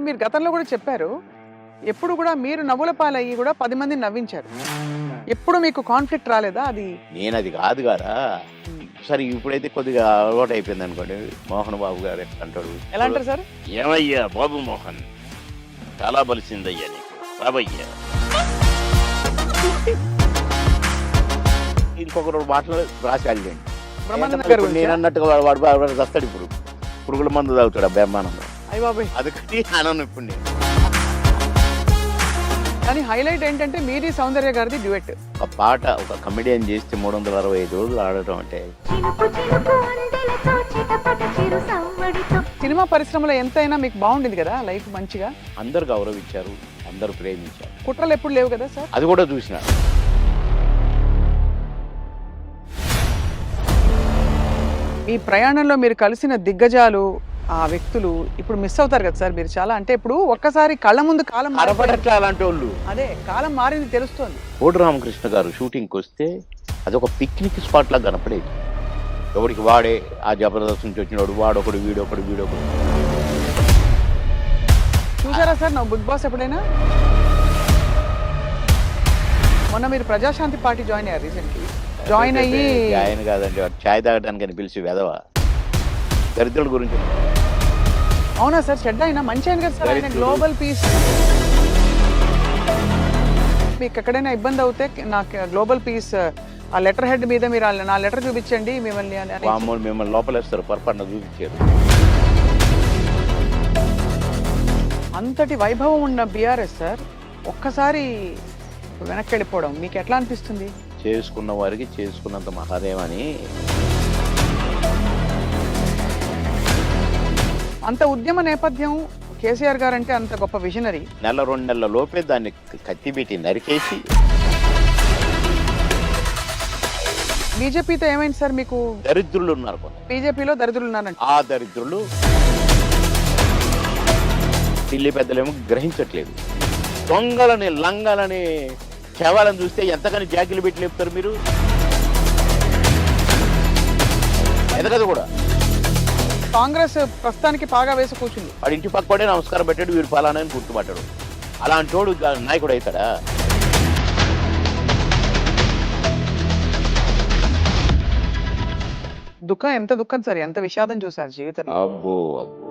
మీరు గతంలో కూడా చెప్పారు. ఎప్పుడు కూడా మీరు నవ్వుల పాలయ్యి కూడా 10 మందిని నవ్వించారు. ఎప్పుడు మీకు కాన్‌ఫ్లిక్ట్ రాలేదా? అది నేనది కాదు కదా! హ్మ్. సరే ఇప్పుడైతే కొద్దిగా అలవాటయిపోయింది అనుకోండి. మోహన్ బాబు గారు ఎట్లా అంటాడు? ఎలా అంటారు సార్? ఏమయ్యా బాబు మోహన్, చాలా బలిసిందయ్యా నీకు. రావయ్యా. ఇంకొక 2 మాటలు రాసి అల్లండి. బ్రహ్మానందం గారి ఇప్పుడు గురించా? నేను అన్నట్టుగా వాడు చస్తాడు ఇప్పుడు. పురుగుల మందు తాగుతాడు ఆ బ్రహ్మానందం. అయ్య బాబోయ్! అందుకని అనను ఇప్పుడు నేను. కానీ హైలైట్ ఏంటంటే మీది సౌందర్య గారిది డ్యూయెట్. ఒక పాట ఒక కమెడియన్ చేస్తే 365 రోజులు ఆడటం అంటే చినుకు చినుకు అందెలతో చిటపట చిరు సవ్వడితో సినిమా పరిశ్రమలో ఎంతైనా మీకు బాగుండేది కదా లైఫ్ మంచిగా. అందరు గౌరవించారు, అందరూ ప్రేమించారు. కుట్రలు ఎప్పుడు లేవు కదా సార్? అది కూడా చూసిన. మీ ప్రయాణంలో మీరు కలిసిన దిగ్గజాలు, ఆ వ్యక్తులు ఇప్పుడు మిస్ అవుతారు కదా సార్ మీరు చాలా. అంటే ఇప్పుడు ఒక్కసారి కళ్ళ ముందు కాలం మారిపోయింది. కనపడట్లే అలాంటి వాళ్ళు. అదే కాలం మారింది తెలుస్తోంది. కోడి రామకృష్ణ గారు షూటింగ్కి వస్తే అదొక పిక్నిక్ స్పాట్ లాగా కనపడేది. ఎవరికి వాడే ఆ జబర్దస్త్ నుంచి వచ్చినవాడు వాడొకడు వీడొకడు వీడొకడు. చూసారా సార్ నా బిగ్ బాస్ ఎప్పుడైనా? మొన్న మీరు ప్రజాశాంతి పార్టీ జాయిన్ అయ్యారు రీసెంట్లీ. జాయిన్ అయ్యి ఆయన కాదండి, వాడు ఛాయ్ తాగడానికి అని పిలిచి వెధవ దరిద్రుల గురించి. అవునా సార్? చెడ్డ అయినా మంచి ఆయన కదా సార్. ఆయన దరిద్రుడు. Global peace. మీకు ఎక్కడైనా ఇబ్బంది అవుతే నాకు గ్లోబల్ పీస్ ఆ లెటర్ హెడ్ మీద మీరు నా లెటర్ చూపించండి మిమ్మల్ని అని మామూలు మిమ్మల్ని లోపలేస్తారు పొరపాటున చూపించారు. అంతటి వైభవం ఉన్న బీఆర్ఎస్ సార్ ఒక్కసారి వెనక్కి వెళ్ళిపోవడం మీకు ఎట్లా అనిపిస్తుంది? చేసుకున్న వారికి చేసుకున్నంత మహాదేవని. అంత ఉద్యమ నేపథ్యం కేసీఆర్ గారు అంటే అంత గొప్ప విజనరీ. నెల 2 నెలల లోపే దాన్ని కత్తి పెట్టి నరికేసి. బీజేపీతో ఏమైంది సార్ మీకు? దరిద్రులు ఉన్నారు కొంత. బీజేపీలో దరిద్రులు ఉన్నారంట. ఆ దరిద్రులు ఢిల్లీ పెద్దలేమో గ్రహించట్లేదు. దొంగలని లంగలని కేవలం చూస్తే ఎంతగానో జాకీలు పెట్టి లేపుతారు మీరు. ఎదగదు కూడా. కాంగ్రెస్ ప్రస్తుతానికి పాగా వేసి కూర్చుంది. వాడి ఇంటి పక్కడే నమస్కారం పెట్టాడు, వీడు ఫలానా అని గుర్తుపట్టాడు. అలాంటి వాడు నాయకుడు అవుతాడా? దుఃఖం ఎంత దుఃఖం సార్, ఎంత విషాదం చూసారు జీవితంలో. అబ్బో అబ్బో.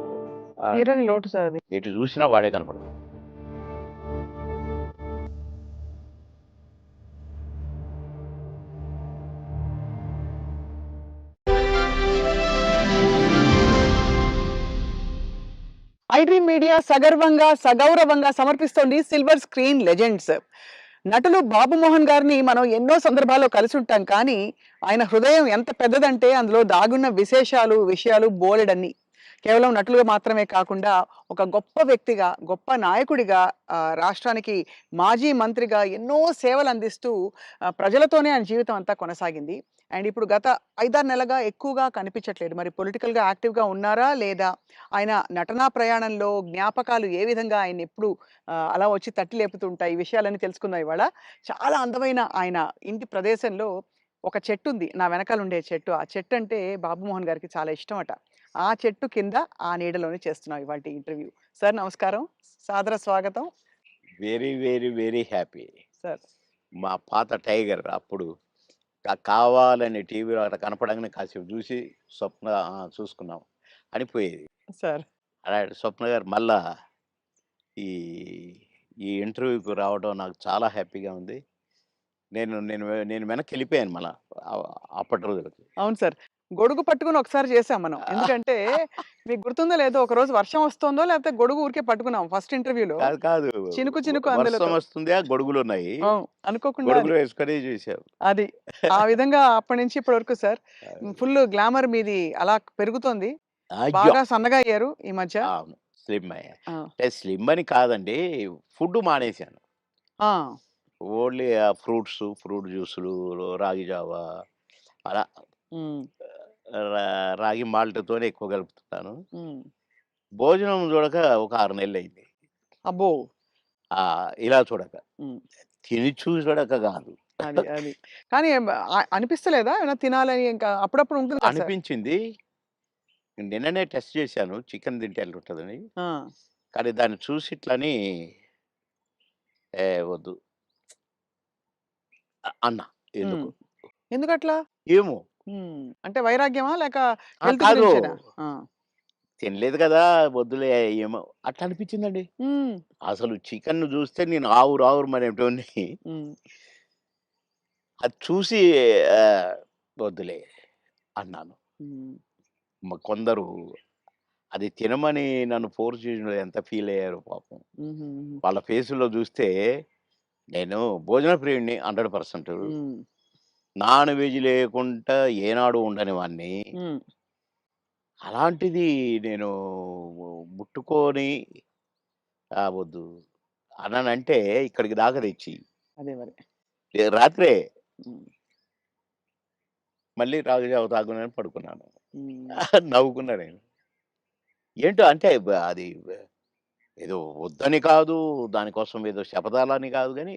తీరని లోటు సార్ అది. ఎటు చూసినా వాడే కనపడదు. ఐడ్రీమ్ మీడియా సగర్వంగా సగౌరవంగా సమర్పిస్తోంది సిల్వర్ స్క్రీన్ లెజెండ్స్. నటులు బాబు మోహన్ గారిని మనం ఎన్నో సందర్భాల్లో కలిసి ఉంటాం, కానీ ఆయన హృదయం ఎంత పెద్దదంటే అందులో దాగున్న విషయాలు బోలెడన్ని. కేవలం నటులుగా మాత్రమే కాకుండా ఒక గొప్ప వ్యక్తిగా, గొప్ప నాయకుడిగా, రాష్ట్రానికి మాజీ మంత్రిగా ఎన్నో సేవలు అందిస్తూ ప్రజలతోనే ఆయన జీవితం అంతా కొనసాగింది. అండ్ ఇప్పుడు గత 5-6 నెలలుగా ఎక్కువగా కనిపించట్లేదు. మరి పొలిటికల్‌గా యాక్టివ్‌గా ఉన్నారా లేదా? ఆయన నటనా ప్రయాణంలో జ్ఞాపకాలు ఏ విధంగా ఆయన్ని ఎప్పుడు అలా వచ్చి తట్టి లేపుతుంటాయి? ఈ విషయాలన్నీ తెలుసుకుందాం ఇవాళ. చాలా అందమైన ఆయన ఇంటి ప్రదేశంలో ఒక చెట్టుంది. నా వెనకాల ఉండే చెట్టు. ఆ చెట్టు అంటే బాబుమోహన్ గారికి చాలా ఇష్టమట. ఆ చెట్టు కింద ఆ నీడలోనే చేస్తున్నాం ఇవాల్టి ఇంటర్వ్యూ. సార్ నమస్కారం. సాదర స్వాగతం. Very very very happy. Sir. మా పాత టైగర్ అప్పుడు కావాలని టీవీలో అట్లా కనపడంగానే కాసేపు చూసి స్వప్న చూసుకున్నాం అనిపోయేది. సార్. అలాంటి స్వప్న గారు మళ్ళా ఈ ఈ ఇంటర్వ్యూకి రావడం నాకు చాలా హ్యాపీగా ఉంది. నేను నేను నేను వెనక్కి వెళ్ళిపోయాను మళ్ళా అప్పటి రోజులకి. అవును సార్. గొడుగు పట్టుకొని ఒకసారి చేసాం మనం. ఎందుకంటే మీకు గుర్తుందో లేదో ఒకరోజు వర్షం వస్తోందో లేకపోతే గొడుగు ఊరికే పట్టుకున్నాం ఫస్ట్ ఇంటర్వ్యూలో. కాదు కాదు, చినుకు చినుకు వర్షం అందులతో. వస్తుంది, గొడుగులు ఉన్నాయి, అనుకోకుండా గొడుగులు వేసుకొని చూసాం. అది. ఆ విధంగా అప్పటి నుంచి ఇప్పటి వరకు సార్ ఫుల్ గ్లామర్ మీది అలా పెరుగుతోంది. అయ్యో, బాగా సన్నగా అయ్యారు ఈ మధ్య. అవును, స్లిమ్ అయ్యా. ఆ! అంటే స్లిమ్ అని కాదండి, ఫుడ్ మానేశాను. ఆ! ఓన్లీ ఫ్రూట్స్, ఫ్రూట్ జ్యూసులు, రాగి జావా అలా హ్మ్. రాగి మాల్ట్‌తోనే ఎక్కువ కలుపుతున్నాను. హ్మ్. భోజనం చూడక ఒక 6 నెలలయింది. అబ్బో! ఇలా చూడక. హ్మ్. తిని చూడక కాదు. అది. కానీ అనిపిస్తలేదా ఏమైనా తినాలని? ఇంకా అప్పుడప్పుడు ఉంటుంది కదా సార్. అనిపించింది. నిన్ననే టెస్ట్ చేశాను చికెన్ తింటే ఎట్లుంటదని. ఆ! కానీ దాన్ని చూసి ఇట్లని ఏ వద్దు అన్నా. ఎందుకు? ఎందుకట్లా? ఏమో. అంటే వైరాగ్యమా? లేక హెల్త్ కాదు. గురించేనా? ఆ! తినలేదు కదా! వద్దులే ఏమో అట్లా అనిపించిందండి. హ్మ్. అసలు చికెన్‌ను చూస్తే నేను ఆవురు ఆవురుమనేటోడిని. హ్మ్. అది చూసి ఆహ్, వద్దులే అన్నాను. హ్మ్. కొందరు అది తినమని నన్ను ఫోర్స్ చేసినోళ్ళు ఎంత ఫీల్ అయ్యారో పాపం. హుహుహు. వాళ్ళ ఫేసుల్లో చూస్తే నేను భోజన ప్రియుడిని 100%. హ్మ్. నాన్ వెజ్ లేకుండా ఏనాడు ఉండని వాడిని. హ్మ్. అలాంటిది నేను ముట్టుకొని వద్దు అన్నానంటే ఇక్కడికి దాకా తెచ్చి అదే మరి. రాత్రే హ్మ్. మళ్ళీ రాగిజావ తాగునని పడుకున్నాను. హ్మ్. నవ్వుకున్నా నేను. ఏంటో అంటే అది ఏదో వద్దని కాదు, దానికోసం ఏదో శపథాలని కాదు గానీ,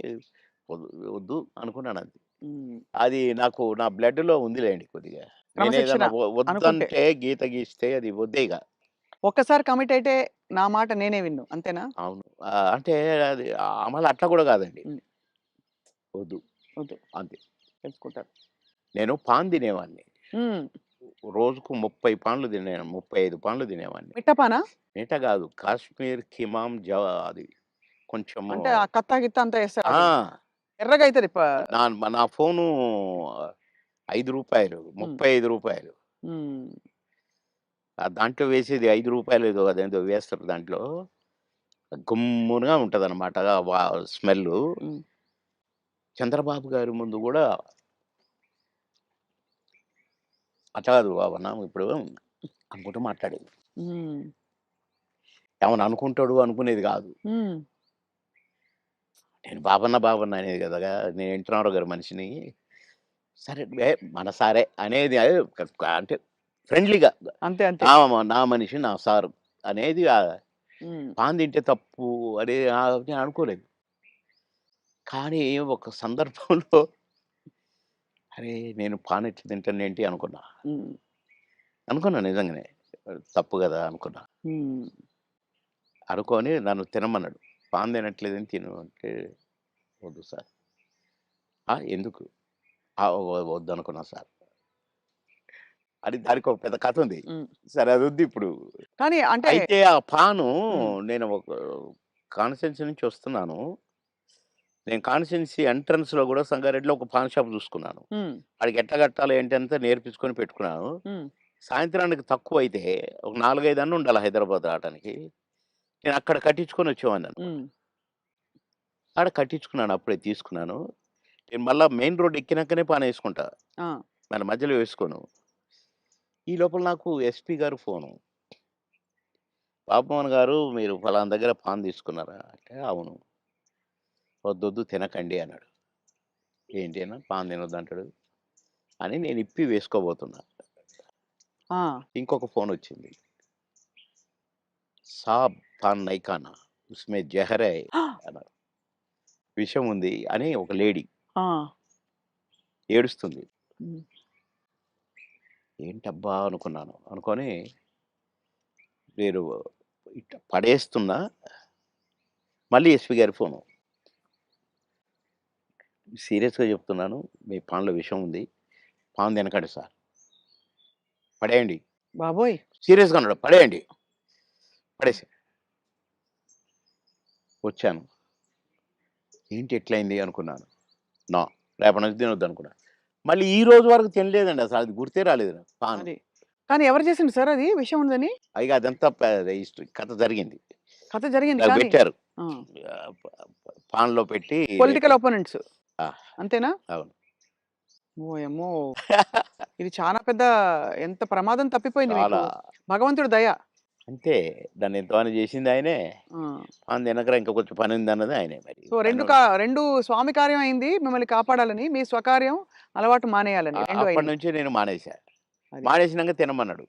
వద్దు వద్దు అనుకున్నానంతే. హ్మ్. అది నాకు నా బ్లడ్‌లో ఉందిలెండి కొద్దిగా. క్రమశిక్షణ నేనేదన్నా అనుకుంటే. వద్దంటే గీత గీస్తే అది వద్దే ఇగ. ఒక్కసారి కమిట్ అయితే నా మాట నేనే విన్ను. అంతేనా? అవును. అంటే అది మళ్ళీ అట్లా కూడా కాదండి. హ్మ్. వద్దు వద్దు. అంతే. తెలుసుకుంటారు. నేను పాన్ తినేవాడిని. హ్మ్. రోజుకు 30 పాన్లు తినేను. 35 పాన్లు తినేవాడిని. మిట్టపానా? మిగతా కాదు. కాశ్మీర్ కిమాం అది కొంచెము అంటే ఆ కత్తా గిత్తా అంతా ఏస్తారు అది. ఆ! ఎర్రగా అయితది. నా నా ఫోను రూ. 5 రూ. హ్మ్. 35. హ్మ్. దాంట్లో వేసేది రూ. 5 ఏదో అదేందో వేస్తారు దాంట్లో. గుమ్మునగా ఉంటదనమాట. స్మెల్లు. హ్మ్. చంద్రబాబు గారి ముందు గూడా అట్లా కాదు బాబన్నా ఇప్పుడు అనుకుంటూ మాట్లాడేది. హ్మ్. ఏమన్నా అనుకుంటాడు అనుకునేది గాదు. హ్మ్. నేను బాబన్న, బాబన్న అనేది గదా! నేను ఎన్టీ రామారావు గారి మనిషిని. సరే మన సారే అనేది అంటే ఫ్రెండ్లీగా అంతే. అంతే. నా మనిషి నా సారు అనేది హ్మ్. పాన్ తింటే తప్పు అని నేను అనుకోలేదు. కానీ ఒక సందర్భంలో అరే! నేను పాన్ ఎట్లా తింటానేంటి అనుకున్నా. హ్మ్. అనుకున్నా నిజంగానే. తప్పు గదా! అనుకున్నా. హ్మ్. అనుకోని నన్ను తినమన్నాడు. పాన్ తినట్లేదని తిను అంటే, వద్దు సార్. ఎందుకు? వద్దనుకున్నా సార్. అని దానికి ఒక పెద్ద కథుంది. హ్మ్. సరే అదొద్దిప్పుడు. కానీ అంటే అయితే ఆ పాను హ్మ్. నేను ఒక కాన్స్టిట్యున్సీ నుంచి వస్తున్నాను. నేను కాన్స్టిట్యున్సీ ఎంట్రన్స్‌లో గూడా సంగారెడ్డిలో ఒక పాన్ షాప్ చూసుకున్నాను. హ్మ్. ఆడికి ఎట్లా కట్టాలి ఏంటి అంతా నేర్పించుకొని పెట్టుకున్నాను. హ్మ్. సాయంత్రానికి తక్కువైతే ఒక 4, 5 ఉండాలి హైదరాబాద్ రావటానికి. నేను అక్కడ కట్టించుకొని వచ్చేవాడిననమాట. హ్మ్. ఆడ కట్టించుకున్నాను. అప్పుడే తీసుకున్నాను. నేను మళ్ళా మెయిన్ రోడ్ ఎక్కినాకనే పానేసుకుంటా. ఆ! మన మధ్యలో వేసుకోను. ఈ లోపల నాకు ఎస్పీ గారు ఫోను. "బాబుమోహన్ గారు మీరు ఫలానా దగ్గర పాన్ తీసుకున్నారా?" అంటే, "అవును." "వద్దొద్దు తినకండి" అన్నాడు. ఏంటి అన్నా పాన్ తినొద్దంటాడు అని నేను ఇప్పి వేసుకోబోతున్నా. ఆ! ఇంకొక ఫోనొచ్చింది. "సాబ్ పాన్ నహీ ఖానా ఉస్మే జహర్ హై" అన్నారు. విషం ఉంది అని ఒక లేడీ ఆ! ఏడుస్తుంది. హ్మ్. ఏంటబ్బా! అనుకున్నాను. అనుకోని నేను ఇట్లా పడేస్తున్నా. మళ్ళీ ఎస్పీ గారి ఫోను. "సీరియస్‌గా చెప్తున్నాను. మీ పాన్‌లో విషం ఉంది. పాన్ తినకండి సార్. పడేయండి." బాబోయ్! సీరియస్‌గా అన్నాడు. "పడేయండి." పడేసా. వచ్చాను. ఏంటి ఇట్లయింది అనుకున్నాను. నో. రేపటి నుంచి తినొద్దనుకున్నా. మళ్ళీ ఈ రోజు వరకు తినలేదండి అసలు. అది గుర్తే రాలేదు నాకు పాను. అది. కానీ ఎవరు చేసిండ్రు సార్ అది విషం ఉందని? ఇగ అదంతా కథ జరిగింది. కథ జరిగింది నాకు కానీ పెట్టారు. ఆ! పాన్‌లో పెట్టి పొలిటికల్ అపోనెంట్స్ ఆ! అంతేనా? అవును. ఓయమ్మో! ఇది చాలా పెద్ద ఎంత ప్రమాదం తప్పిపోయింది మీకు. చాలా. భగవంతుడి దయ. అంతే. దాన్ని ఎంతమని చేసింది ఆయనే. ఆ! పాన్ తినకురా ఇంకా కొంచెం పనుందన్నది ఆయనే మరి. సో 2 స్వామి కార్యం అయింది మిమ్మల్ని కాపాడాలని. మీ స్వకార్యం అలవాటు మానేయాలని 2 అయినాయి. అప్పటినుంచి నేను మానేసా. అది. మానేసినంక తినమన్నాడు.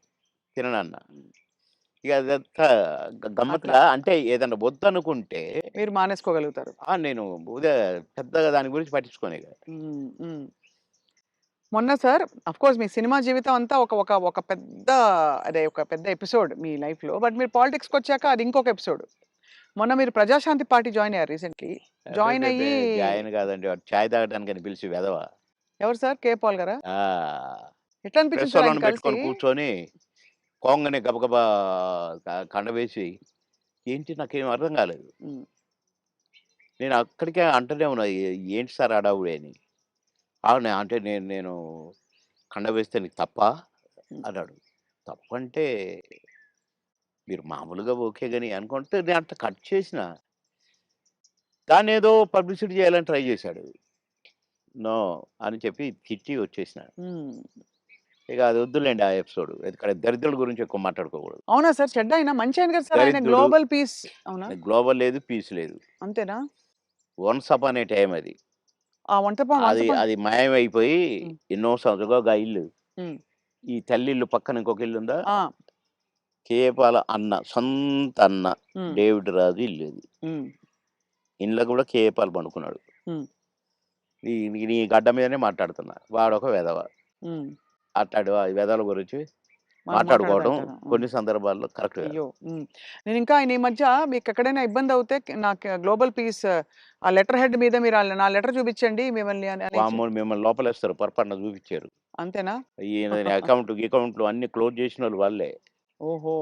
తిననన్నా. హ్మ్. ఇగ అదంతా అట్లా గమ్మత్తుగా అంటే ఏదన్నా వద్దనుకుంటే మీరు మానేసుకోగలుగుతారు. నేను పెద్దగా దాని గురించి పట్టించుకోనిక. హ్మ్. హ్మ్. మొన్న సార్ ఆఫ్‌కోర్స్ మీ సినిమా జీవితం అంతా ఒక ఒక ఒక పెద్ద అదే ఒక పెద్ద ఎపిసోడ్ మీ లైఫ్‌లో. బట్ మీరు పాలిటిక్స్‌కొచ్చాక అది ఇంకొక ఎపిసోడ్. మొన్న మీరు ప్రజాశాంతి పార్టీ జాయిన్ అయ్యారు రీసెంట్లీ. జాయిన్ అబ్బెబ్బెబ్బే! అయ్యి జాయిన్ కాదండి. వాడు చాయ్ తాగడానికని పిలిచి వెధవ. ఎవరు సార్? కే. పాల్ గారా? ఆ! ఎట్లా అనిపించింది సార్ ఆయన ప్రెసోళ్ళని కలిసి? పెట్టుకొని కూర్చొని పోంగానే గబగబా కండవేసి ఏంటి నాకేం అర్థం కాలేదు. హ్మ్. నేను అక్కడికే అంటూనే ఉన్నా. ఏంటి సార్ హడావుడి అని. అవునా! అంటే నేను కండ వేస్తే నీకు తప్పా? హ్మ్. అన్నాడు. తప్పంటే మీరు మామూలుగా ఓకే గాని అనుకుంటే నేను అట్లా కట్ చేసిన. దాన్నేదో పబ్లిసిటీ చేయాలని ట్రై చేశాడు. నో అని చెప్పి తిట్టి వచ్చేసిన. హ్మ్. ఇక అది వద్దులేండి ఆ ఎపిసోడ్. ఎందుకంటే దరిద్రుల గురించి ఎక్కువ మాట్లాడుకోకూడదు. అవునా సార్? చెడ్డ ఆయన మంచి ఆయన కదా సార్. ఆయన దరిద్రుడు గ్లోబల్ పీస్ అవునా? గ్లోబల్ లేదు, పీస్ లేదు. అంతేనా? వన్స్ అపాన్ ఏ టైమ్ అది. ఆ వన్స్ అది అపాన్ అది మాయమైపోయి హ్మ్. ఎన్నో సంవత్సరాలుగా గా ఇల్లు. హ్మ్. ఈ తల్లిల్లు పక్కన ఇంకొక ఇల్లుందా? ఆ! కేపాల అన్న, సొంత అన్న హ్మ్. డేవిడ్ రాజు ఇల్లది. హ్మ్. ఇంట్లో కూడా కేపాల్ పండుకున్నాడు. హ్మ్. నీ నీ గడ్డ మీదనే మాట్లాడుతున్నా. వాడొక వెధవ. హ్మ్. అట్లాంటి వెధవల గురించి మనం మాట్లాడుకోవడం మాట్లాడొద్దంటారా? హ్మ్. కొన్ని సందర్భాల్లో కరెక్ట్ కాదు. అయ్యో! హ్మ్. నేనింకా ఆయన ఈ మధ్య మీకెక్కడైనా ఇబ్బందవుతే నాకు గ్లోబల్ పీస్ ఆ లెటర్ హెడ్ మీద మీరు నా లెటర్ చూపించండి మిమ్మల్ని అని వామ్మో! మిమ్మల్ని లోపలేస్తారు పొరపాటున చూపిచ్చారు. అంతేనా? ఈయన అకౌంట్లు అన్నీ క్లోజ్ చేసినోళ్ళు వాళ్ళే. ఓహో!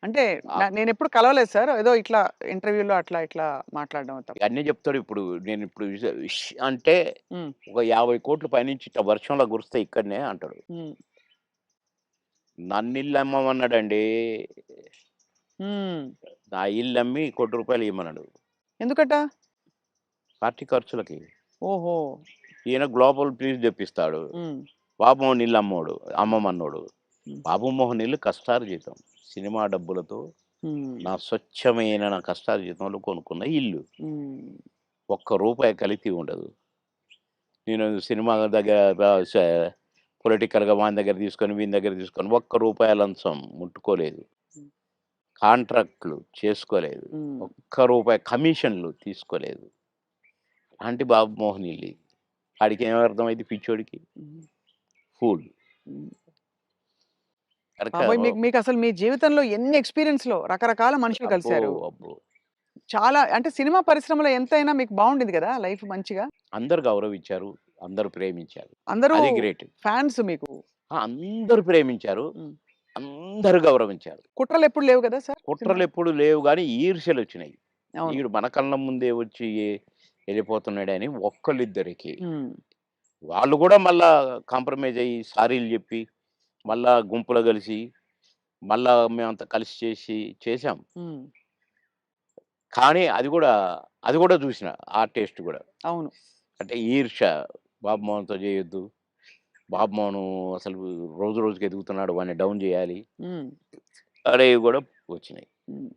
అంటే ఆహ్, నేనెప్పుడు కలవలేదు సార్. ఏదో ఇట్లా ఇంటర్వ్యూలో అట్లా ఇట్లా మాట్లాడడం తప్ప. అన్నీ చెప్తాడు ఇప్పుడు. నేనిప్పుడు అంటే హ్మ్. ఒక 50,00,00,000 పైనుంచి ఇట్లా వర్షంలా కురుస్తాయి ఇక్కడనే అంటాడు. హ్మ్. నన్నిల్లు అమ్మమన్నాడండి. హ్మ్. నా ఇల్లమ్మి ₹1,00,00,000 ఇయ్యమన్నాడు. ఎందుకట? పార్టీ ఖర్చులకి. ఓహో! ఈయన గ్లోబల్ పీస్ తెప్పిస్తాడు. హ్మ్. బాబుమోహన్ ఇల్లు అమ్మమన్నోడు. హ్మ్. బాబుమోహన్ ఇల్లు కష్టార్జితం. సినిమా డబ్బులతో హ్మ్. నా కష్టార్జితంలో కొనుక్కున్న ఇల్లు. హ్మ్. ఒక్క రూపాయి కల్తీ ఉండదు. నేను సినిమా దగ్గర పొలిటికల్‌గా వాని దగ్గర తీసుకొని, వీని దగ్గర తీసుకొని ఒక్క రూపాయి లంచం ముట్టుకోలేదు. హ్మ్. కాంట్రాక్ట్‌లు చేసుకోలేదు. హ్మ్. ఒక్క రూపాయి కమిషన్‌లు తీసుకోలేదు. అలాంటి బాబుమోహన్ ఇల్లు. ఆడికేం అర్థమైద్ది పిచ్చోడికి? హ్మ్. ఫూల్. హ్మ్. కనుక బాబోయ్! మీకసలు మీ జీవితంలో ఎన్ని ఎక్స్‌పీరియన్స్‌లో రకరకాల మనుషులు అబ్బో! కలిసారు. అబ్బో! చాలా అంటే సినిమా పరిశ్రమలో ఎంతైనా మీకు బావుండింది గదా! లైఫ్ మంచిగా. అందరూ గౌరవించారు. అందరూ ప్రేమించారు. అందరూ అది గ్రేట్. ఫాన్స్ మీకు. అందరూ ప్రేమించారు. హ్మ్. అందరూ గౌరవించారు. కుట్రలెప్పుడు లేవు గదా సార్ సినిమాలో? కుట్రలెప్పుడు లేవు గానీ ఈర్ష్యలొచ్చినాయి. అవును. ఈడు మన కళ్ళ ముందే వచ్చి ఎళ్ళిపోతున్నాడని ఒక్కళ్ళిద్దరికి. హ్మ్. వాళ్ళు గూడా మళ్ళా కాంప్రమైజ్ అయ్యి సారీలు జెప్పి, మళ్ళా గుంపులో గలిసి, మళ్ళా మేమంతా కలిసి చేశాం. హ్మ్. కానీ అది గూడా జూసిన. ఆ టేస్ట్ గూడా. అవును. అంటే ఈర్ష్య. బాబు మోహన్‌తో జేయొద్దు. బాబు మోహను అసలు రోజు రోజుకి ఎదుగుతున్నాడు. వాడిని డౌన్ జేయాలి. హ్మ్. అనేవి గూడా వచ్చినాయి. హ్మ్.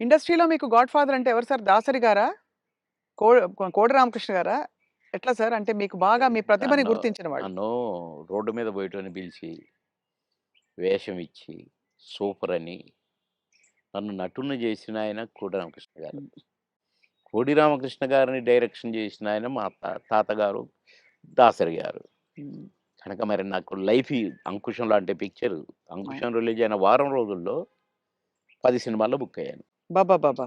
ఇండస్ట్రీలో మీకు గాడ్ ఫాదర్ అంటే ఎవరు సార్? దాసరి గారా? కో కోడి రామకృష్ణ గారా? ఎట్లా సార్? అంటే మీకు బాగా మీ ప్రతిభని నన్ను గుర్తించిన వాళ్ళు. నన్ను రోడ్డు మీద బోయేటోడిని పిలిచి, వేషం ఇచ్చి, సూపరని నన్ను నటుడిని జేసిన ఆయన కోడి రామకృష్ణ గారు. హ్మ్. కోడి రామకృష్ణ గారిని డైరెక్షన్ జేసిన ఆయన మా తాతగారు దాసరి గారు. హ్మ్. కనుక మరి నాకు లైఫ్ ఈ 'అంకుశం' లాంటి పిక్చర్ అవును. 'అంకుశం' రిలీజ్ అయిన వారం రోజుల్లో 10 సినిమాల్లో బుక్ అయ్యాను. అబ్బబ్బబ్బా!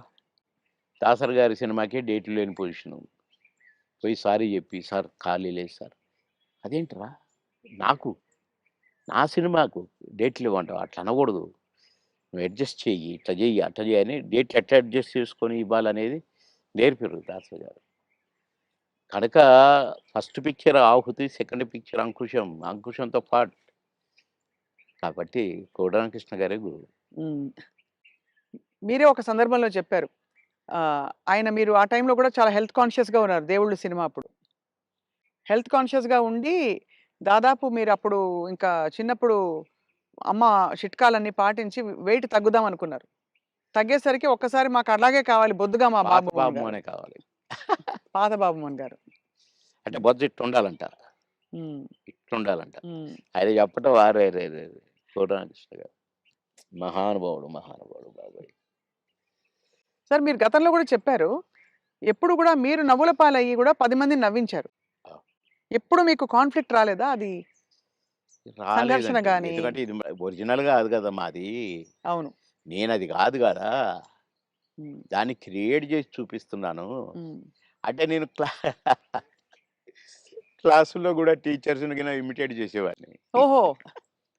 దాసరి గారి సినిమాకే డేట్లు లేని పొజిషను. పోయి సారీ జెప్పి, "సార్ ఖాళీ లేదు సార్." "అదేంట్రా? నాకు, నా సినిమాకు డేట్లు ఇవ్వంటావా? అట్లా అనకూడదు. నువ్వు అడ్జస్ట్ చెయ్యి. ఇట్లా జెయ్యి, అట్లా జెయ్యి" అని డేట్లు ఎట్లా అడ్జస్ట్ చేసుకొని ఇవ్వాలనేది నేర్పిర్రు దాసరి గారు. కనుక ఫస్ట్ పిక్చర్ 'ఆహుతి', సెకండ్ పిక్చర్ 'అంకుశం'. 'అంకుశంతో' పాటు కాబట్టి కోడి రామకృష్ణ గారే గురువు. హ్మ్. మీరే ఒక సందర్భంలో చెప్పారు. ఆయన మీరు ఆ టైంలో కూడా చాలా హెల్త్ కాన్షియస్‌గా ఉన్నారు 'దేవుళ్ళు' సినిమా అప్పుడు. హెల్త్ కాన్షియస్‌గా ఉండి దాదాపు మీరప్పుడు ఇంకా చిన్నప్పుడు అమ్మ చిట్కాలన్నీ పాటించి వెయిట్ తగ్గుదాం అనుకున్నారు. తగ్గేసరికి ఒక్కసారి మాకు అలాగే కావాలి బొద్దుగా మా పాత బాబు మోహన్ బాబు గారు. మోనే కావాలి. పాత బాబు మోహన్ గారు. అంటే హ్మ్. బొజ్జ ఇట్టుండాలంట. హ్మ్. ఇట్టుండాలంట. హ్మ్. అది చెప్పటం అరెరెరెరే! కోడి రామకృష్ణ గారు. మహానుభావుడు, మహానుభావుడు బాబోయ్! సార్ మీరు గతంలో కూడా చెప్పారు. ఎప్పుడు కూడా మీరు నవ్వుల పాలయ్యి కూడా 10 మందిని నవ్వించారు. ఆ! ఎప్పుడు మీకు కాన్‌ఫ్లిక్ట్ రాలేదా? అది సంఘర్షణ రాలేదండి. గాని ఎందుకంటే ఇది ఒరిజినల్ గాదు గదా! మాది. అవును. నేనది గాదు గదా! ఉమ్, దాన్ని క్రియేట్ చేసి చూపిస్తున్నాను. ఉమ్. అంటే నేను క్లాసుల్లో కూడా టీచర్స్ని కింద ఇమిటేట్ చేసేవాడిని. ఓహో,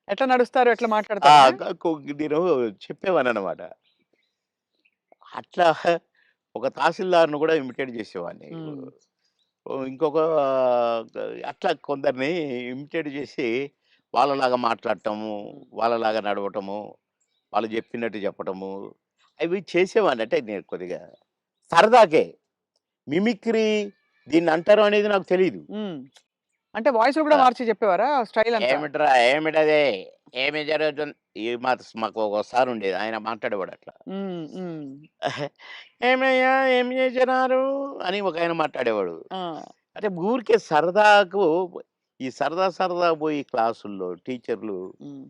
ఎట్లా నడుస్తారు ఎట్లా ఆ, మాట్లాడతారా? నేను చెప్పేవాడిని అనమాట. అట్లా ఒక తహసీల్దార్‌ని కూడా ఇమిటేట్ చేసేవాడిని. ఉమ్, ఇంకొక అట్లా కొందరిని ఇమిటేట్ చేసి వాళ్ళలాగా మాట్లాడటము, ఉమ్, వాళ్ళలాగా నడవటము, వాళ్ళు చెప్పినట్టు చెప్పటము, అవి చేసేవాడిని. అంటే నేను కొద్దిగా సరదాకే. మిమిక్రీ దీన్నంటారు అనేది నాకు తెలీదు. ఉమ్. అంటే వాయిస్ కూడా ఆ! మార్చి చెప్పేవారా స్టైల్ అంతా? ఏమిట్రా ఏమిటది? ఏమి జరుగుతుంది? మాకు ఒక సార్ ఉండేది. ఆయన మాట్లాడేవాడు అట్లా. ఉమ్, ఉమ్. "ఏమయ్యా ఏం చేసినారు?" అని ఒకాయన మాట్లాడేవాడు. ఆ, అంటే ఊరికే సరదాకు ఈ సరదా సరదా పోయి క్లాసుల్లో టీచర్లు ఉమ్,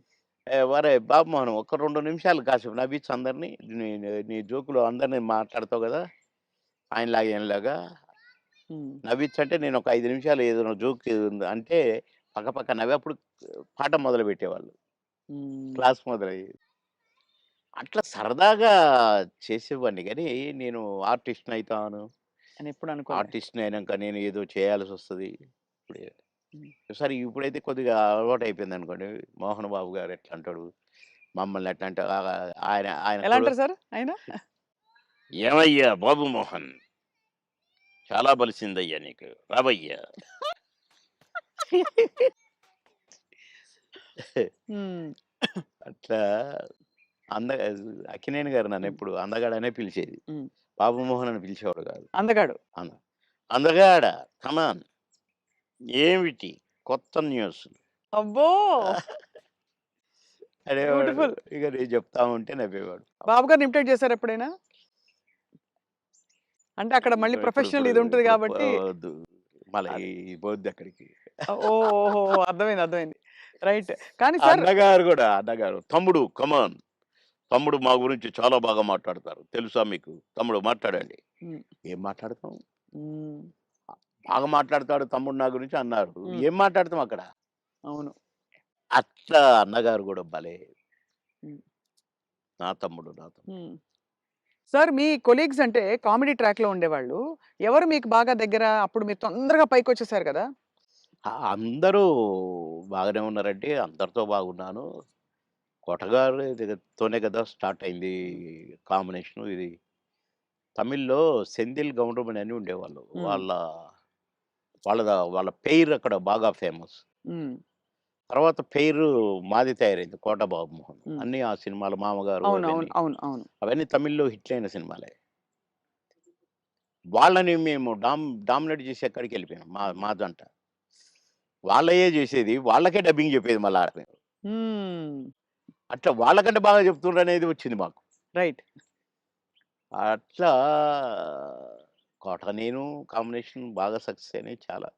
"ఒరేయ్ బాబుమోహన్ ఒక 2 నిమిషాలు కాసేపు నవ్వించు అందరిని. నీ నీ జోకులు అందరిని మాట్లాడతావు కదా! ఆయనలాగా ఈయనలాగా ఉమ్, నవ్వించంటే నేను ఒక 5 నిమిషాలు ఏదైనా జోక్ అంటే పక్కపక్క నవ్వి అప్పుడు పాఠం మొదలుపెట్టేవాళ్ళు. ఉమ్. క్లాస్ మొదలయ్యేది. అట్లా సరదాగా చేసేవాడిని గానీ, నేను ఆర్టిస్ట్‌ని అయితాను. అని ఎప్పుడు అనుకోలే. ఆర్టిస్ట్‌ని అయినాక నేను ఏదో చేయాల్సొస్తది. ఇప్పుడే ఉమ్. సరే ఇప్పుడైతే కొద్దిగా అలవాటయిపోయిందనుకోండి. మోహన్ బాబు గారు ఎట్లా అంటాడు, మమ్మల్ని ఎట్లా అంటే ఆయన ఆయన ఎలా అంటారు సార్ ఆయన? "ఏమయ్యా బాబు మోహన్ చాలా బలిసిందయ్యా నీకు. రావయ్యా." ఉమ్, అట్లా అంద అక్కినేని గారు ఉమ్, నన్నెప్పుడు అందగాడనే పిలిచేది. ఉమ్. బాబు మోహన్ అని పిలిచేవాడు కాదు. అందగాడు. అంద అందగాడ కమాన్ ఏమిటి కొత్త న్యూస్ అబ్బో, అనేవాడు. బ్యూటిఫుల్. ఇక నేను చెప్తా ఉంటే నవ్వేవాడు. బాబు గారిని ఇమిటేట్ చేశారు ఎప్పుడైనా? అంటే అక్కడ మళ్ళీ ఇప్పుడు ప్రొఫెషనల్ ఇప్పుడు ఇది ఉంటది ఇప్పుడు కాబట్టి. వద్దు. మళ్ళీ అది. పోద్ది అక్కడికి. ఓహో, అర్థమైంది, అర్థమైంది. రైట్. కానీ ఆ సార్. అన్నగారు కూడా అన్నగారు తమ్ముడు కమాన్ తమ్ముడు మా గురించి చాలా బాగా మాట్లాడతారు తెలుసా మీకు తమ్ముడు మాట్లాడండి. హ్మ్. ఏం మాట్లాడతాం హ్మ్. బాగా మాట్లాడతాడు తమ్ముడు నా గురించి అన్నారు. హ్మ్. ఏం మాట్లాడతాం అక్కడ. అవును. అట్లా అన్నగారు కూడా భలే హ్మ్. నా తమ్ముడు. హ్మ్. సార్ మీ కొలీగ్స్ అంటే కామెడీ ట్రాక్‌లో ఉండేవాళ్ళు. ఎవరు మీకు బాగా దగ్గర? అప్పుడు మీరు తొందరగా పైకొచ్చేసారు కదా! అందరూ బాగానే ఉన్నారండి. అందరితో బాగున్నాను. కొటగారు తోనే కదా స్టార్ట్ అయింది హ్మ్. కాంబినేషను ఇది. తమిళ్‌లో సెంధిల్ గౌండమణి అని ఉండేవాళ్ళు. హ్మ్. వాళ్ళ పెయిర్ అక్కడ బాగా ఫేమస్. హ్మ్. తర్వాత పెయిర్ మాది తయారైంది 'కోట బాబుమోహన్.' హ్మ్. అన్నీ ఆ సినిమాలు 'మామగారు' అవును, అవును, అవన్నీ. అవును, అవును. అవన్నీ తమిళ్‌లో హిట్లయిన సినిమాలే. వాళ్ళని మేము డామినేట్ చేసి ఎక్కడికెళ్ళిపోయాం మా జంట. వాళ్ళయ్యే చేసేది. వాళ్ళకే డబ్బింగ్ చెప్పేది మళ్ళా ఆడ మేము. హ్మ్. అట్లా వాళ్ళకంటే బాగా చెప్తుండ్రనేది వచ్చింది మాకు. రైట్. అట్లా 'కోట నేను' కాంబినేషన్ బాగా సక్సెస్ అయినాయి చాలా.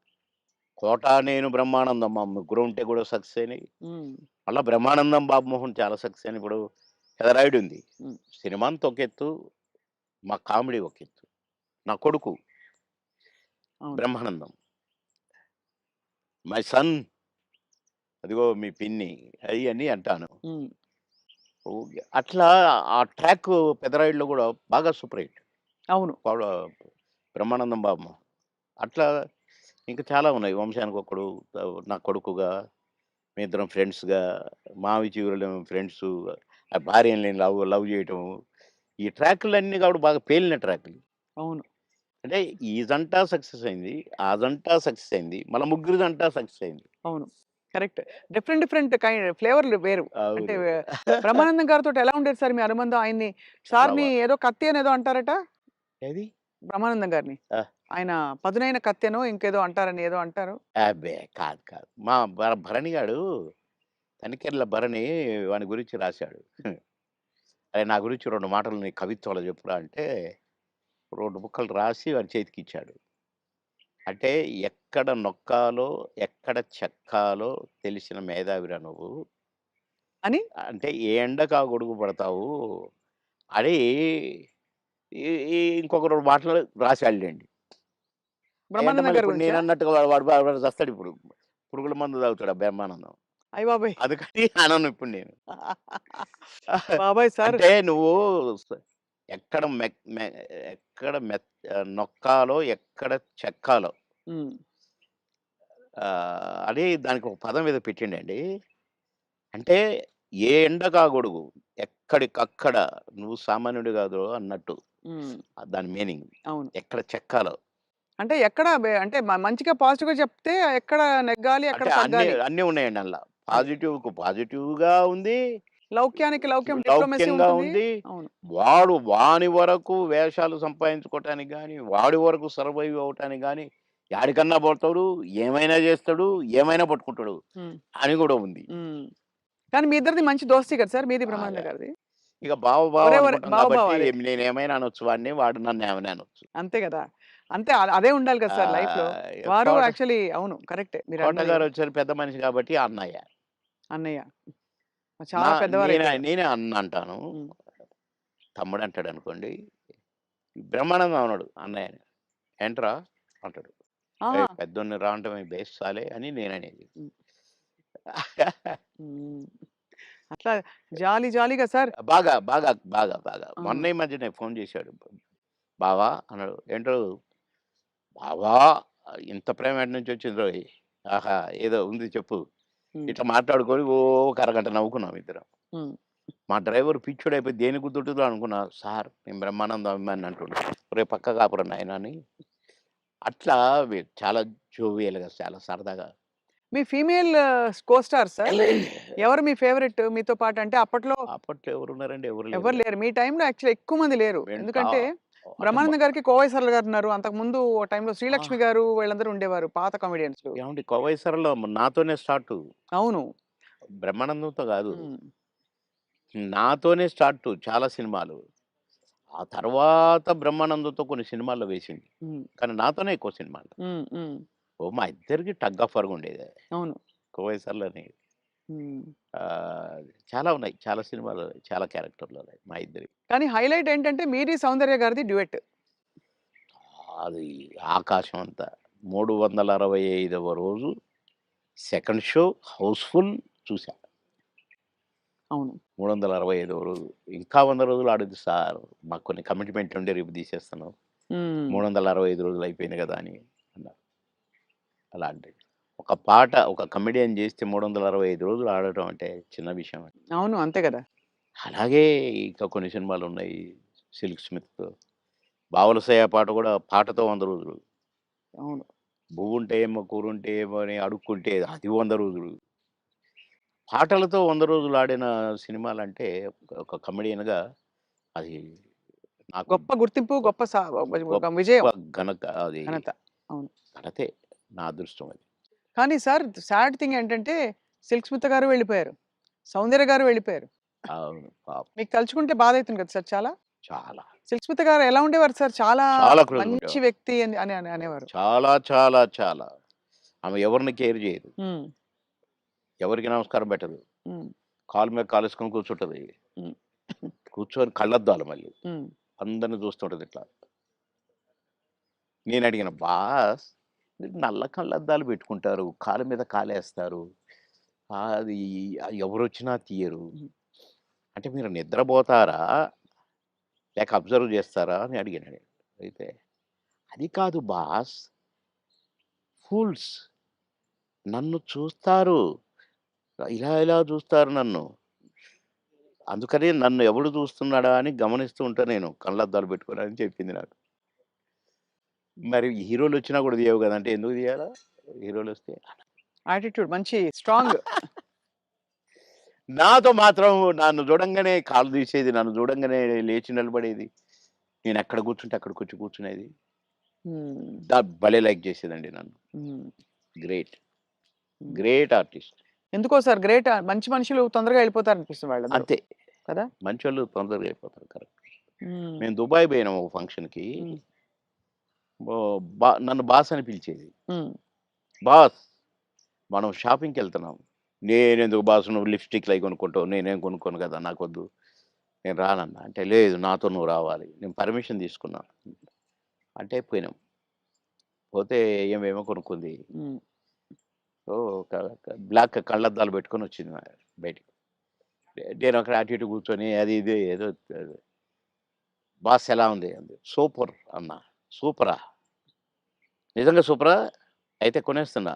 'కోట నేను' 'బ్రహ్మానందం' మా ముగ్గురం ఉంటే కూడా సక్సెస్ అయినాయి. హ్మ్. మళ్ళా 'బ్రహ్మానందం' 'బాబుమోహన్' చాలా సక్సెస్ అయినాయి. ఇప్పుడు 'పెదరాయుడు' ఉంది. హ్మ్. సినిమా అంతా ఒక ఎత్తు, మా కామెడీ ఒక ఎత్తు. నా కొడుకు అవును. 'బ్రహ్మానందం' మై సన్ అదిగో మీ పిన్ని అయన్నీ అంటాను. హ్మ్. అట్లా ఆ ట్రాక్ 'పెదరాయుడులో' కూడా బాగా సూపర్ హిట్. అవును. పవడ 'బ్రహ్మానందం' బాబు. అట్లా ఇంకా చాలా ఉన్నాయి. 'వంశానికొక్కడు', నా కొడుకుగా, మేమిద్దరం ఫ్రెండ్స్‌గా, 'మావి చిగురులేమో' ఫ్రెండ్సు, ఆ భార్యని నేను లవ్ లవ్ చేయటం. ఈ ట్రాకులన్నీ కూడా బాగా పేలిన ట్రాకులు. అవును. అంటే ఈ జంట సక్సెస్ అయింది. ఆ జంట సక్సెస్ అయింది. మళ్ళా ముగ్గురి జంట సక్సెస్ అయింది. అవును. కరెక్ట్. డిఫరెంట్ డిఫరెంట్ ఫ్లేవర్‌లు వేరు. అంటే అవును. బ్రహ్మానందం గారితోటి ఎలా ఉండేది సార్ మీ అనుబంధం? ఆయన్ని చాలా సార్‌ని ఏదో కత్తి అనేదో అంటారట? ఏది? బ్రహ్మానందం గారిని. ఆ! ఆయన పదునైన కత్తెనో ఇంకేదో అంటారని ఏదో అంటారు. అబ్బే! కాదు. మా భరణి గాడు తనికెళ్ళ భరణి వాని గురించి రాశాడు. "అరేయ్! నా గురించి 2 మాటలు నీ కవిత్వంలో చెప్పురా" అంటే 2 ముక్కలు రాసి వాని చేతికిచ్చాడు. అంటే ఎక్కడ నొక్కాలో, ఎక్కడ చెక్కాలో తెలిసిన మేధావిరా నువ్వు. అని అంటే ఏ ఎండకు ఆ గొడుగు పడతావు అని ఈ ఈ ఇంకొక 2 మాటలు రాసాడులెండి. అయంటే బ్రహ్మానందం మళ్ళీ గారి ఇప్పుడు గురించా? నేనన్నట్టుగా వాడు చస్తాడిప్పుడు. పురుగుల మందు తాగుతాడు ఆ బ్రహ్మానందం. అయ్య బాబోయ్! అందుకని అనను ఇప్పుడు నేను. బాబోయ్! సార్. అంటే నువ్వు స ఎక్కడ ఎక్కడ నొక్కాలో, ఎక్కడ చెక్కాలో హ్మ్. అని దానికి ఒక పదం ఏదో పెట్టిండండి. అంటే ఏ ఎండకా గొడుగు, ఎక్కడికక్కడ నువ్వు సామాన్యుడు కాదు అన్నట్టు. హ్మ్. దాని మీనింగ్. అవును. ఎక్కడ చెక్కాలో. అంటే ఎక్కడ అంటే మంచిగా పాజిటివ్‌గా చెప్తే ఎక్కడ నెగ్గాలి, ఎక్కడ అంటే అన్నీ తగ్గాలి. అన్నీ ఉన్నాయండి అందులో. అది. పాజిటివ్‌గా ఉంది. లౌక్యానికి లౌక్యం, డిప్లొమసీ లౌక్యంగా ఉంటుంది. ఉంది. అవును. వాని వరకు వేషాలు సంపాదించుకోవటానికి గాని, వాడి వరకు సర్వైవ్ అవ్వటానికి గాని, యాడికన్నా పోతాడు, ఏమైనా చేస్తాడు, ఏమైనా పట్టుకుంటాడు హ్మ్. అని కూడా ఉంది. హ్మ్. కానీ మీ ఇద్దరిది మంచి దోస్తీ కదా సార్! మీది బ్రహ్మానంద బాగా. గారిది. ఇక బావ బావ ఒరే! ఒరే! అనుకుంటాం బావ బావ కాబట్టి అదే. నేనేమైనా అనొచ్చు వాడిని, వాడు నన్నేమైనా అనొచ్చు. అంతే గదా! అంతే అదే ఉండాలి కదా సార్ లైఫ్‌లో. వారు కోట యాక్చువల్లీ అవును. కరెక్టే మీరన్నది. కోటగారు వచ్చారు పెద్ద మనిషి కాబట్టి అన్నయ్య. అన్నయ్య. నా చాలా పెద్దవారైపోయారు. నేనే అన్న అంటాను. హ్మ్. తమ్ముడు అంటాడనుకోండి. బ్రహ్మానందం అనడు అన్నయ్యని. ఏంట్రా అంటాడు. ఆహా! ఏయ్! పెద్దోడిని రా అంటమే బేస్ సాలే అని నేననేది. హ్మ్. హ్మ్. అట్లా జాలీ జాలీగా సార్. బాగా. ఆ! మొన్న ఈ మధ్యనే ఫోను చేశాడు. బావా అన్నాడు. ఏంటో బావా ఇంత ప్రేమ ఎటు నుంచొచ్చిందోయ్! ఆహా! ఏదో ఉంది చెప్పు. హ్మ్. ఇట్లా మాట్లాడుకొని ఓ ఒక అరగంట నవ్వుకున్నాం ఇద్దరం. హ్మ్. మా డ్రైవర్ పిచ్చోడైపోయి దేనికి గుద్దుతుందో అనుకున్నా. సార్ నేను బ్రహ్మానందం అభిమానిని అంటుండు. ఒరేయ్ పక్కకు ఆపురా నాయనా అని. అట్లా చాలా జోవియల్‌గా చాలా సరదాగా. మీ ఫీమేల్ కో స్టార్ సార్? ఎవరు మీ ఫేవరెట్ మీతో పాటు? అంటే అప్పట్లో అప్పట్లో ఎవరున్నారండి? ఎవరు ఎవరు లేరుగా. లేరు. మీ టైమ్‌లో యాక్చువల్లీ ఎక్కువ మంది లేరు. మేము ఎందుకంటే అంటే బ్రహ్మానందం గారికి కోవై సరళ గారున్నారు. అంతకుముందు ఓ టైమ్‌లో ఆ! శ్రీలక్ష్మి గారు వీళ్ళందరూ ఉండేవారు పాత కామెడియన్స్‌లు. ఏవండీ 'కోవైసరలో' నాతోనే స్టార్టు. అవును. బ్రహ్మానందంతో గాదు. హ్మ్. నాతోనే స్టార్టు చాలా సినిమాలు. ఆ తర్వాత బ్రహ్మానందంతో కొన్ని సినిమాల్లో వేసింది. హ్మ్. కానీ నాతోనే ఎక్కువ సినిమాలు. హ్మ్. హ్మ్. మా ఇద్దరికి టగ్ ఆఫ్ వార్‌గా ఉండేది. అవును. 'కోవైసరలోని' హ్మ్. చాలా ఉన్నాయి. చాలా సినిమాలు, చాలా క్యారెక్టర్‌లున్నాయి మా ఇద్దరియి. కానీ హైలైట్ ఏంటంటే మీది సౌందర్య గారిది డ్యూయెట్. అది ఆకాశం అంత. 365వ రోజు సెకండ్ షో హౌస్‌ఫుల్ చూసా. అవును. 365వ రోజు. ఇంకా 100 రోజులు ఆడొద్దు సార్. మాకు కొన్ని కమిట్మెంట్ ఉండి రేపు తీసేస్తున్నాం. హ్మ్. 365 రోజులు అయిపోయింది కదా! అని అన్నారు. అలాంటిది. ఒక పాట ఒక కమెడియన్ చేస్తే 365 రోజులు ఆడటం అంటే చిన్న విషయమా? అవును. అంతే గదా! అలాగే ఇంకా కొన్ని సినిమాలున్నాయి. 'సిల్క్ స్మిత్', 'బావలసయ్య' పాట కూడా పాటతో 100 రోజులు. అవును. 'బువ్వుంటే ఏమో కూరుంటే ఏమో' అని అడుక్కుంటే అది 100 రోజులు. పాటలతో 100 రోజులు ఆడిన సినిమాలంటే ఒక కమెడియన్‌గా అది నాకు గొప్ప గుర్తింపు, గొప్ప గొప్ప ఒక గొప్ప విజయం. అది ఘనత. అవును. ఘనతే. నా అదృష్టం అది. కానీ సార్ సాడ్ థింగ్ ఏంటంటే 'సిల్క్ స్మిత' గారు వెళ్ళిపోయారు. 'సౌందర్య' గారు వెళ్ళిపోయారు. అవును. పాపం. మీకు తలుచుకుంటే బాధైతుంది కదా సార్ చాలా? చాలా. 'సిల్క్ స్మిత' గారు ఎలా ఉండేవారు సార్? చాలా చాలా క్లోజ్‌గా మంచి ఉండేవారు. వ్యక్తి అని అనేవారు. చాలా. ఆమె ఎవరిని కేర్ చేయదు. హ్మ్. ఎవరికీ నమస్కారం పెట్టదు. హ్మ్. కాలు మీద కాలేసుకొని కూర్చుంటది. హ్మ్. కూర్చొని కళ్ళద్దాలు మళ్ళీ. హ్మ్. అందరిని చూస్తుంటది ఇట్లా. నేనడిగిన, "బాస్ మీరు నల్ల కళ్ళద్దాలు పెట్టుకుంటారు. కాలు మీద కాలేస్తారు. అది ఎవరొచ్చినా తీయరు. హ్మ్. అంటే మీరు నిద్రపోతారా? లేక అబ్జర్వ్ చేస్తారా?" అని అడిగాను నేను. అయితే, "అది కాదు బాస్ ఫూల్స్ నన్ను చూస్తారు. ఇలా చూస్తారు నన్ను. అందుకని నన్ను ఎవడు చూస్తున్నాడా అని గమనిస్తూ ఉంటా నేను కళ్ళద్దాలు పెట్టుకొని" అని చెప్పింది నాకు. మరి హీరోలొచ్చినా కూడా తీయవు గదా! అంటే ఎందుకు తీయాలా? హీరోలొస్తే? యాటిట్యూడ్ మంచి స్ట్రాంగ్. నాతో మాత్రం నన్ను చూడంగానే కాళ్ళు తీసేది. నన్ను చూడంగానే లేచి నిలబడేది. నేనెక్కడ కూర్చుంటే అక్కడికొచ్చి కూర్చునేది. హ్మ్. భలే లైక్ చేసేదండి నన్ను. హ్మ్. గ్రేట్. హ్మ్. Great artist. ఎందుకో సార్ గ్రేట్ మంచి మనుషులు తొందరగా వెళ్ళిపోతారనిపిస్తుంది వాళ్ళందరూ. అంతే. కదా! మంచోళ్ళు తొందరగా అయిపోతారు. కరెక్ట్. హ్మ్. మేము దుబాయ్ పోయినాం ఒక ఫంక్షన్‌కి. హ్మ్. నన్ను బాస్ అని పిలిచేది. హ్మ్. బాస్ మనం షాపింగ్‌కెళ్తున్నాం. నేనెందుకు బాస్ నువ్వు లిప్‌స్టిక్‌లయి కొనుక్కుంటావు. నేనేం కొనుక్కోను కదా! నాకొద్దు. నేను రానన్నా. అంటే లేదు నాతో నువ్వు రావాలి. నేను పర్మిషన్ తీసుకున్నా. అంటే పోయినాం. పోతే ఏమేమో కొనుక్కుంది. హ్మ్. సో, క క బ్లాక్ కళ్ళద్దాలు పెట్టుకొనొచ్చింది బయటికి. నేను అక్కడ అటు ఇటు కూర్చొని అది ఇది ఏదో బాస్ ఎలా ఉంది అంది. సూపర్ అన్నా. సూపరా? నిజంగా సూపరా? అయితే కొనేస్తున్నా.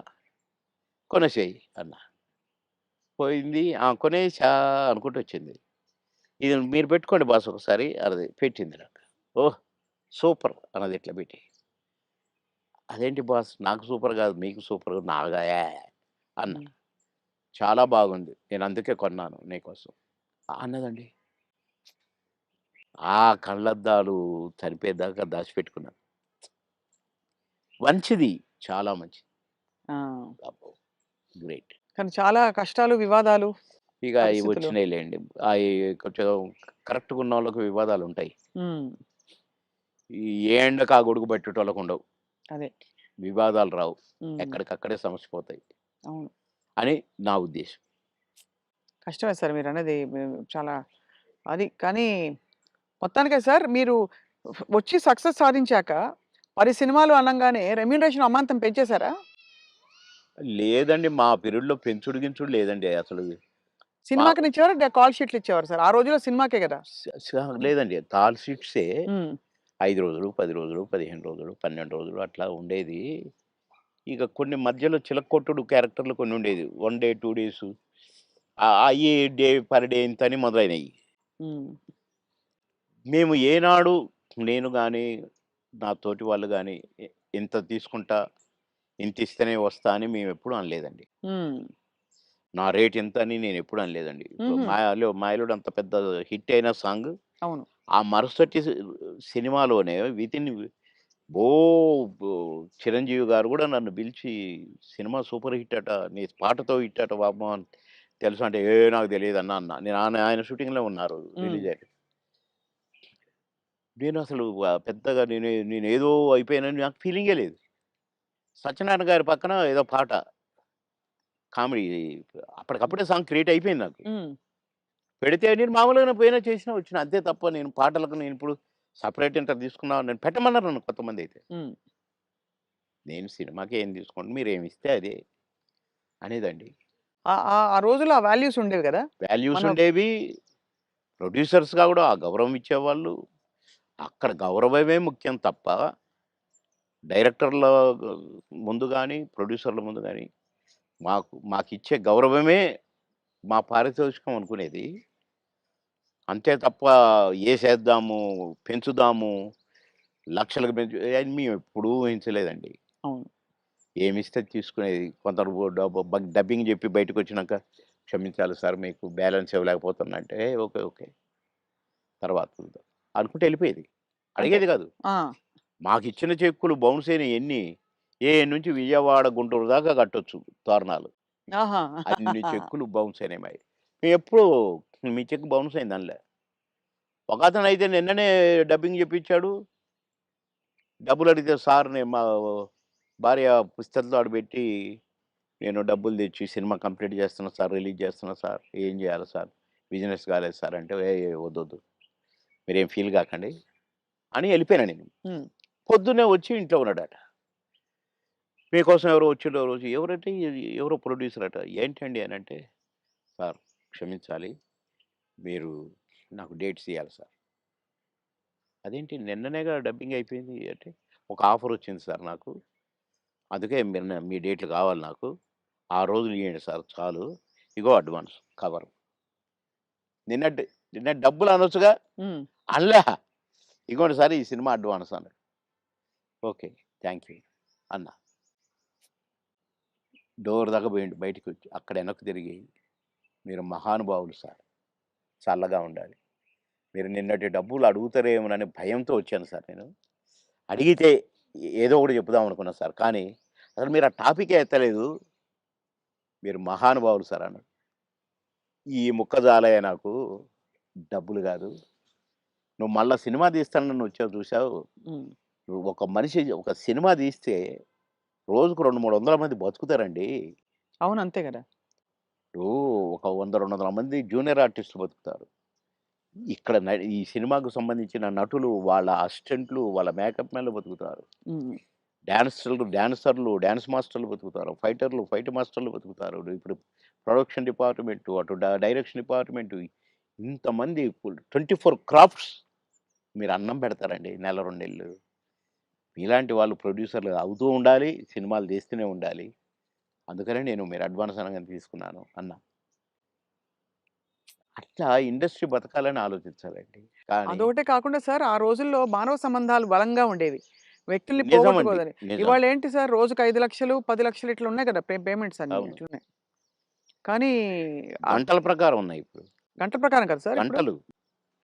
కొనేసేయి అన్నా. పోయింది. కొనేసా అనుకుంటూ వచ్చింది. ఇది మీరు పెట్టుకోండి బాస్ ఒకసారి అన్నది. పెట్టింది నాకు. ఓహ్! సూపర్ అన్నది ఇట్లా పెట్టి. అదేంటి బాస్ నాకు సూపర్ కాదు మీకు సూపర్ నాగా అన్నా. హ్మ్. చాలా బాగుంది. నేను అందుకే కొన్నాను నీకోసం అన్నదండి. ఆ కళ్ళద్దాలు చనిపోయేదాకా దాచిపెట్టుకున్నాను. మంచిది. చాలా మంచిది. ఆ! అబ్బో! గ్రేట్. కానీ చాలా కష్టాలు, వివాదాలు, ఇక అయి పరిస్థితులు. వచ్చినాయిలెండి. అయి కొంచెం కరెక్ట్‌గా ఉన్నోళ్ళకి వివాదాలుంటాయి. హ్మ్. ఏ ఎండకు ఆ గొడుగు పట్టేటోళ్ళకుండవు. అదే. వివాదాలు రావు. హ్మ్. ఎక్కడికక్కడే సమస్య పోతాయి అవును. అని నా ఉద్దేశం. కష్టమే సార్ మీరన్నది. చాలా అది. కానీ మొత్తానికే సార్ మీరు వచ్చి సక్సెస్ సాధించాక 10 సినిమాలు అనంగానే రెమ్యూనరేషన్ అమాంతం పెంచేసారా? లేదండి. మా పీరియడ్‌లో పెంచుడు గించుడు లేదండి అసలు. మా సినిమాకినిచ్చేవారా? కాల్ షీట్లు ఇచ్చేవారా సార్? ఆ రోజుల్లో సినిమాకే గదా! లేదండి. కాల్ షీట్సే హ్మ్. 5 రోజులు, 10 రోజులు, 15 రోజులు, 12 రోజులు అట్లా ఉండేది. ఇక కొన్ని మధ్యలో చిలక్కొట్టుడు క్యారెక్టర్‌లు కొన్ని ఉండేది. 1 డే, 2 డేసు అయ్యి డే పర్ డే ఇంతని మొదలైనయి. హ్మ్. మేము ఏనాడు నేను గాని, నా తోటి వాళ్ళు గాని ఇంత తీసుకుంటా, ఇంతిస్తేనే వస్తా అని మేమెప్పుడు అనలేదండి. హ్మ్. నా రేట్ ఇంత అని నేనెప్పుడు అనలేదండి. ఇప్పుడు హుహు. 'మాయలోడు' అంత పెద్ద హిట్ అయిన సాంగ్ అవును. ఆ మరుసటి సినిమాలోనే వితిన్ ఓ బో చిరంజీవి గారు గూడా నన్ను పిలిచి "సినిమా సూపర్ హిట్ అట. నీ పాటతో హిట్ అట బాబు" అని తెలుసా అంటే, నాకు తెలీదన్నా" అన్నా. నేను ఆయన షూటింగ్‌లో ఉన్నారు హ్మ్. రిలీజ్ అయ్యి. నేనసలు పెద్దగా నేనేదో అయిపోయానని నాకు ఫీలింగే లేదు. సత్యనారాయణ గారి పక్కన ఏదో పాట కామెడీ హ్మ్. అప్పటికప్పుడే సాంగ్ క్రియేట్ అయిపోయింది నాకు. హ్మ్. పెడితే నేను మామూలుగానే పోయినా చేసినా వచ్చినా. అంతే తప్ప నేను పాటలకు నేనిప్పుడు సెపరేట్ ఇంత తీసుకున్నా నన్ను పెట్టమన్నారు నన్ను కొంతమందైతే. హ్మ్. నేను సినిమాకి ఏం తీసుకోండి మీరేమిస్తే అదే అనేదండి. ఆ ఆ ఆ రోజుల్లో ఆ వాల్యూస్ ఉండేవి గదా! వాల్యూస్ మన ఉండేవి. ప్రొడ్యూసర్స్‌గా గూడా ఆ గౌరవం ఇచ్చేవాళ్ళు. అక్కడ గౌరవమే ముఖ్యం తప్ప డైరెక్టర్ల ముందు గాని, ప్రొడ్యూసర్ల ముందు గాని మాకిచ్చే గౌరవమే మా పారితోషికం అనుకునేది. అంతే తప్ప ఏసేద్దాము, పెంచుదాము, లక్షలకు పెంచు అని మేమెప్పుడూ ఊహించలేదండి. అవును. ఏమిస్తే తీసుకునేది. కొందరు డబ్బింగ్ జెప్పి బయటకొచ్చినాక, "క్షమించాలి సార్ మీకు బ్యాలెన్స్ ఇవ్వలేకపోతున్నా" అంటే, ఓకే. ఓకే. తర్వాత చూద్దాం అనుకుంటూ ఎళ్ళిపోయేది. అంతే. అడిగేది గాదు. ఆ! మాకిచ్చిన చెక్కులు బౌన్స్ అయినయి ఎన్ని, నుంచి విజయవాడ, గుంటూరు దాకా కట్టొచ్చు తోరణాలు. ఆహా! అన్ని చెక్కులు బౌన్స్ అయినాయి మాయి. మేమెప్పుడు మీ చెక్ బౌన్స్ అయిందనలే. ఒకతనయితే నిన్ననే డబ్బింగ్ జెప్పించాడు. డబ్బులడిగితే సార్ నేను మా భార్య పుస్తకం ఆడబెట్టి, నేను డబ్బులు తెచ్చి సినిమా కంప్లీట్ చేస్తున్నా సార్, రిలీజ్ చేస్తున్నా సార్. ఏం చేయాలి సార్? బిజినెస్ కాలేదు సార్ అంటే, వద్దొద్దు. మీరేం ఫీల్ కాకండి అని ఎళ్ళిపోయాను నేను. హ్మ్. పొద్దున్నే వచ్చి ఇంట్లో ఉన్నాడట. మీకోసం ఎవరో వచ్చిండ్రు ఓ రోజు. ఎవరంటే ఎవరో ప్రొడ్యూసర్ అట. ఏంటండి అనంటే, సార్ క్షమించాలి. మీరు నాకు డేట్స్ ఇయ్యాలి సార్. అదేంటి నిన్ననేగా డబ్బింగ్ అయిపోయింది అంటే, ఒక ఆఫర్ వచ్చింది సార్ నాకు. అందుకే మీ డేట్లు కావాలి నాకు. ఆ రోజులు ఇయ్యండి సార్ చాలు. ఇగో అడ్వాన్స్ కవరు. నిన్నటి నిన్న డబ్బులు అనొచ్చుగా? హ్మ్. అనలే. ఇగోండి సార్ ఈ సినిమా అడ్వాన్స్ అన్నాడు. ఓకే. థాంక్ యూ అన్నా. డోర్ దాకా పోయిండు బయటికొచ్చి. అక్కడ వెనక్కి తిరిగి, "మీరు మహానుభావులు సార్. చల్లగా ఉండాలి. మీరు నిన్నటి డబ్బులు అడుగుతారేమోనని భయంతో వచ్చాను సార్ నేను. అడిగితే ఏదో ఒకటి చెప్పుదాం అనుకున్నా సార్. కానీ అసలు మీరు ఆ టాపికే ఎత్తలేదు. మీరు మహానుభావులు సార్" అన్నాడు. ఈ ముక్క చాలయ్య నాకు. డబ్బులు గాదు. నువ్వు మళ్ళా సినిమా తీస్తానని వచ్చావు చూసావు. హ్మ్. నువ్వు ఒక మనిషి ఒక సినిమా తీస్తే రోజుకు 200, 300 మంది బతుకుతారండి. అవును. అంతే గదా! ఇప్పుడు ఒక 100, 200 మంది జూనియర్ ఆర్టిస్టులు బతుకుతారు. ఇక్కడ ఈ సినిమాకు సంబంధించిన నటులు, వాళ్ళ అసిస్టెంట్లు, వాళ్ళ మేకప్ మ్యాన్‌లు బతుకుతారు. హ్మ్. డాన్సర్లు, డాన్స్ మాస్టర్‌లు బతుకుతారు. ఫైటర్లు, ఫైట్ మాస్టర్‌లు బతుకుతారు. ఇప్పుడు ప్రొడక్షన్ డిపార్ట్‌మెంటు, అటు డైరెక్షన్ డిపార్ట్‌మెంటు ఇంతమంది 24 క్రాఫ్ట్స్ మీరు అన్నం పెడతారండి నెల 2 నెలలు. మీలాంటి వాళ్ళు ప్రొడ్యూసర్‌లు అవుతూ ఉండాలి. సినిమాలు తీస్తూనే ఉండాలి. అందుకనే నేను మీరు అడ్వాన్స్ అనగానే తీసుకున్నాను అన్నా. అట్లా ఇండస్ట్రీ బతకాలని ఆలోచించాలండి. కానీ అదొకటే కాకుండా సార్ ఆ రోజుల్లో మానవ సంబంధాలు బలంగా ఉండేవి. వ్యక్తుల్ని నిజమండి. పోగొట్టుకోదని. నిజం. ఇవాళ ఏంటి సార్ రోజుకి 5,00,000, 10,00,000 ఇట్లా ఉన్నాయి కదా! పేమెంట్స్ అన్నీ అవును. అట్లున్నాయి. కానీ గంటల ప్రకారం ఉన్నాయి ఇప్పుడు. గంటల ప్రకారం కదా సార్ ఇప్పుడు? గంటలు.